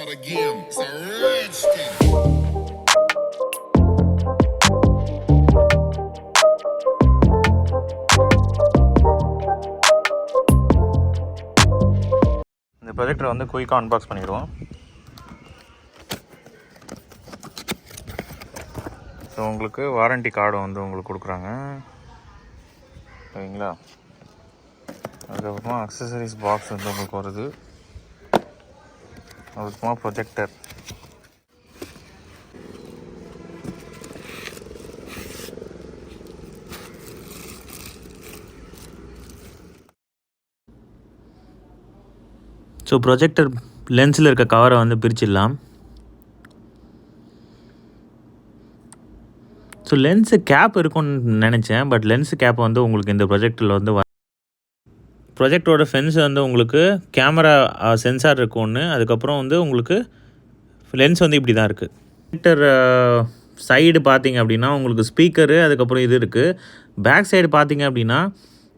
start again. It's a rich thing. இந்த ப்ரொஜெக்டரை வந்து குயிக்காக அன்பாக்ஸ் பண்ணிடுவோம். ஸோ உங்களுக்கு வாரண்டி கார்டு வந்து உங்களுக்கு கொடுக்குறாங்க சரிங்களா. அதுக்கப்புறமா அக்சசரிஸ் பாக்ஸ் வந்து உங்களுக்கு வருது. அதுக்கப்புறமா ப்ரொஜெக்டர். ஸோ ப்ரொஜெக்டர் லென்ஸில் இருக்க கவரை வந்து பிரிச்சிடலாம். ஸோ லென்ஸு கேப் இருக்கும்னு நினச்சேன், பட் லென்ஸு கேப் வந்து உங்களுக்கு இந்த ப்ரொஜெக்டரில் வந்து ப்ரொஜெக்டரோட ஃபென்ஸ் வந்து உங்களுக்கு கேமரா சென்சார் இருக்கும் ஒன்று. அதுக்கப்புறம் வந்து உங்களுக்கு லென்ஸ் வந்து இப்படி தான் இருக்குது. ப்ரொஜெக்டர் சைடு பார்த்திங்க அப்படின்னா உங்களுக்கு ஸ்பீக்கரு அதுக்கப்புறம் இது இருக்குது. பேக் சைடு பார்த்திங்க அப்படின்னா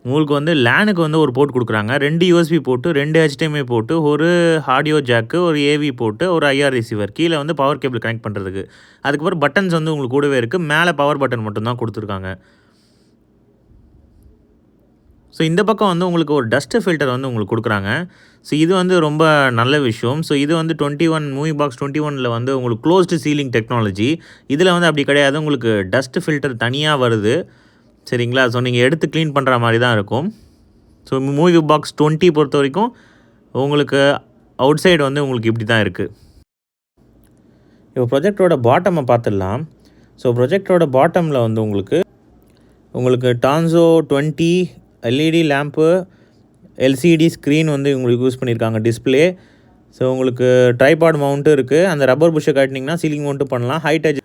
உங்களுக்கு வந்து லேனுக்கு வந்து ஒரு போர்ட் கொடுக்குறாங்க. 2 யூஎஸ்பி போட்டு, 2 HDMI போட்டு, ஒரு ஆடியோ ஜாக்கு, ஒரு ஏவி போட்டு, ஒரு IR ரிசீவர். கீழே வந்து பவர் கேபிள் கனெக்ட் பண்ணுறதுக்கு. அதுக்கப்புறம் பட்டன்ஸ் வந்து உங்களுக்கு கூடவே இருக்குது. மேலே பவர் பட்டன் மட்டும்தான் கொடுத்துருக்காங்க. ஸோ இந்த பக்கம் வந்து உங்களுக்கு ஒரு டஸ்ட்டு ஃபில்டர் வந்து உங்களுக்கு கொடுக்குறாங்க. ஸோ இது வந்து ரொம்ப நல்ல விஷயம். ஸோ இது வந்து 21 மூவி பாக்ஸ் 21ல் வந்து உங்களுக்கு க்ளோஸ்டு சீலிங் டெக்னாலஜி. இதில் வந்து அப்படி கிடையாது, உங்களுக்கு டஸ்ட்டு ஃபில்டர் தனியாக வருது சரிங்களா. ஸோ நீங்கள் எடுத்து க்ளீன் பண்ணுற மாதிரி தான் இருக்கும். ஸோ மூவி பாக்ஸ் 20 பொறுத்த வரைக்கும் உங்களுக்கு அவுட் சைடு வந்து உங்களுக்கு இப்படி தான் இருக்குது. இப்போ ப்ரொஜெக்டரோட பாட்டமை பார்த்துடலாம். ஸோ ப்ரொஜெக்டரோட பாட்டமில் வந்து உங்களுக்கு டான்சோ 20 LED லேம்ப்பு, LCD ஸ்க்ரீன் வந்து உங்களுக்கு யூஸ் பண்ணியிருக்காங்க டிஸ்பிளே. ஸோ உங்களுக்கு ட்ரைபாட் மவுண்ட்டும் இருக்குது. அந்த ரப்பர் புஷ்ஷை காட்டினீங்கன்னா சீலிங் மவுண்ட்டும் பண்ணலாம். ஹை டச்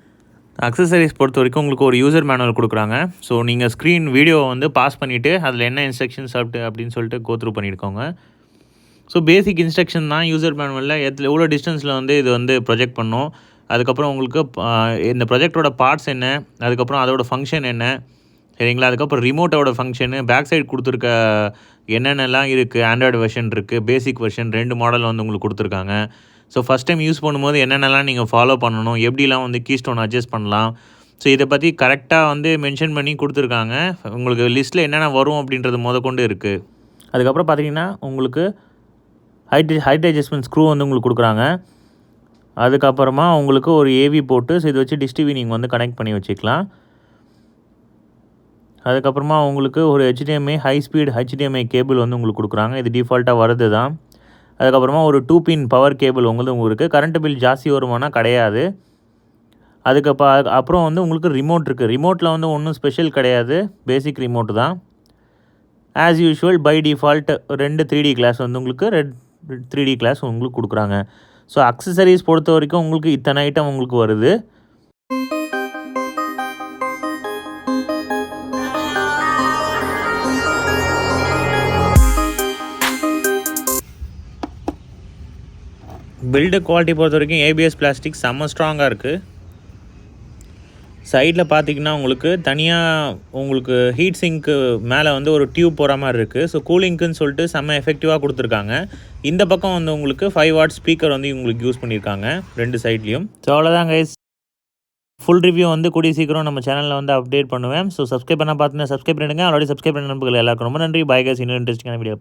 அக்சசரிஸ் பொறுத்த வரைக்கும் உங்களுக்கு ஒரு யூசர் மேனுவல் கொடுக்குறாங்க. ஸோ நீங்கள் ஸ்க்ரீன் வீடியோவை வந்து பாஸ் பண்ணிவிட்டு அதில் என்ன இன்ஸ்ட்ரக்ஷன்ஸ் அப்படின்னு சொல்லிட்டு கோத்ரூ பண்ணியிருக்கோங்க. ஸோ பேசிக் இன்ஸ்ட்ரக்ஷன் தான் யூசர் மேனுவலில் எவ்வளோ டிஸ்டன்ஸில் வந்து இது வந்து ப்ரொஜெக்ட் பண்ணோம். அதுக்கப்புறம் உங்களுக்கு இந்த ப்ரொஜெக்டரோட பார்ட்ஸ் என்ன, அதுக்கப்புறம் அதோட ஃபங்க்ஷன் என்ன சரிங்களா. அதுக்கப்புறம் ரிமோட்டோட ஃபங்க்ஷனு, பேக் சைடு கொடுத்துருக்க என்னென்னலாம் இருக்குது, ஆண்ட்ராய்டு வெர்ஷன் இருக்குது, பேசிக் வெர்ஷன் 2 மாடல் வந்து உங்களுக்கு கொடுத்துருக்காங்க. ஸோ ஃபஸ்ட் டைம் யூஸ் பண்ணும்போது என்னென்னலாம் நீங்கள் ஃபாலோ பண்ணணும், எப்படிலாம் வந்து கீஸ்டோன் அட்ஜஸ்ட் பண்ணலாம், ஸோ இதை பற்றி கரெக்டாக வந்து மென்ஷன் பண்ணி கொடுத்துருக்காங்க. உங்களுக்கு லிஸ்ட்டில் என்னென்ன வரும் அப்படின்றது கொண்டு இருக்குது. அதுக்கப்புறம் பார்த்தீங்கன்னா உங்களுக்கு ஹைட் அட்ஜஸ்ட்மெண்ட் ஸ்க்ரூ வந்து உங்களுக்கு கொடுக்குறாங்க. அதுக்கப்புறமா உங்களுக்கு ஒரு ஏவி போட்டு, ஸோ இதை வச்சு டிஷ் டிவி நீங்கள் வந்து கனெக்ட் பண்ணி வச்சுக்கலாம். அதுக்கப்புறமா உங்களுக்கு ஒரு HDMI high speed HDMI cable வந்து உங்களுக்கு கொடுக்குறாங்க. இது டிஃபால்ட்டாக வருது தான். அதுக்கப்புறமா ஒரு 2 பின் பவர் கேபிள் உங்களுக்கு கரண்ட் பில் ஜாஸ்தி வருமானா கிடையாது. அப்புறம் வந்து உங்களுக்கு ரிமோட் இருக்குது. ரிமோட்டில் வந்து ஒன்றும் ஸ்பெஷல் கிடையாது, பேசிக் ரிமோட்டு தான். As usual by default 2 3D class வந்து உங்களுக்கு 3D கிளாஸ் உங்களுக்கு கொடுக்குறாங்க. ஸோ அக்சசரிஸ் பொறுத்த வரைக்கும் உங்களுக்கு இத்தனை ஐட்டம் உங்களுக்கு வருது. பில்டு குவாலிட்டி பொறுத்த வரைக்கும் ABS பிளாஸ்டிக் செம்ம ஸ்ட்ராங்காக இருக்குது. சைடில் பார்த்திங்கன்னா உங்களுக்கு தனியாக உங்களுக்கு ஹீட் சிங்க்கு மேலே வந்து ஒரு டியூப் போகிற மாதிரி இருக்குது. ஸோ கூலிங்க்குன்னு சொல்லிட்டு செம்ம எஃபெக்டிவாக கொடுத்துருக்காங்க. இந்த பக்கம் வந்து உங்களுக்கு 5 வாட் ஸ்பீக்கர் வந்து உங்களுக்கு யூஸ் பண்ணியிருக்காங்க 2 சைட்லேயும். ஸோ அவ்வளோதான் கைஸ். ஃபுல் ரிவ்யூ வந்து கூடிய சீக்கிரம் நம்ம சேனலில் வந்து அப்டேட் பண்ணுவேன். ஸோ சப்ஸ்கிரைப் பண்ண பார்த்தீங்கன்னா சப்ஸ்கிரைப் பண்ணிடுங்க. ஆல்ரெடி சப்ஸ்கிரைப் பண்ண நண்பர்கள் எல்லாருக்கும் ரொம்ப நன்றி. Bye guys. இன்னும் இன்ட்ரெஸ்டிங்கான வீடியோ